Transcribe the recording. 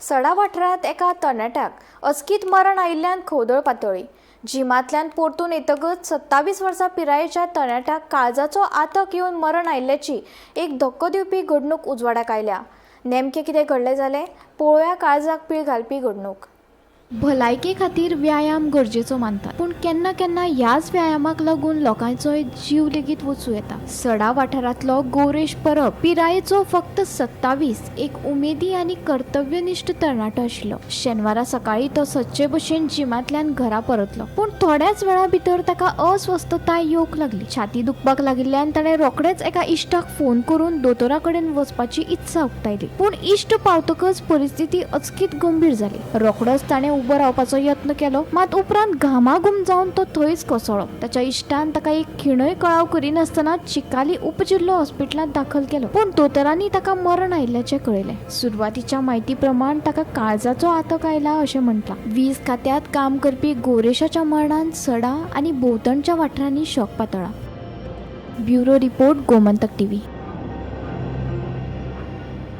सडा वाठारांत एका तरणाट्याक अचकीत मरण आयिल्ल्यान खवदळ पातळ्ळी। जिमांतल्यान परतून येतकच 27 वर्सां पिरायेच्या तरणाट्याक काळजाचो आतक येवन मरण आयिल्ल्याची एक धक्को दिवपी घडणूक उजवाडाक आयल्या। नेमकें कितें घडलें जालें पळोवया काळजाक पीळ घालपी घडणूक। भलायके खातीर व्यायाम गरजेचो मानतात, पूण केन्ना केन्ना ह्याच व्यायामाक लागून लोकांचो जीव लेगीत वचूं येता। सडा वाठारांतलो गौरेश परब पिरायेचो फक्त 27 एक उमेदी आनी कर्तव्यनिश्ठ तरणाटो आशिल्लो। शेनवारा सकाळी तो सच्चे भशेन जिमांतल्यान घरा परतलो, पूण थोड्याच वेळा भितर ताका अस्वस्थताय येवंक लागली। छाती दुखपाक लागिल्ल्यान ताणें रोखडेच एका इश्टाक फोन करून दोतोरा कडेन वचपाची इत्सा उक्तायली, पूण इश्ट पावतकच परिस्थिती अचकीत गंभीर जाली। रोखडोच ताणें उबो रावपाचो यत्न केलो, मात उपरांत घामाघूम जावन तो थंयच कोसळ्ळो। ताच्या इश्टान ताका एक खिणय कळाव करिनासतना चिकाली उपजिल्लो हॉस्पिटलांत दाखल केलो, पूण दोतोरांनी ताका मरण आयिल्ल्याचें कळयलें। सुरवातीच्या म्हायती प्रमाण ताका काळजाचो आतक आयला अशें म्हटलां। वीज खात्यांत काम करपी गौरेशाच्या मरणान सडा आनी भोंवतणच्या वाठारांनी शोक पातळ्ळा। Bureau report, Gomantak TV.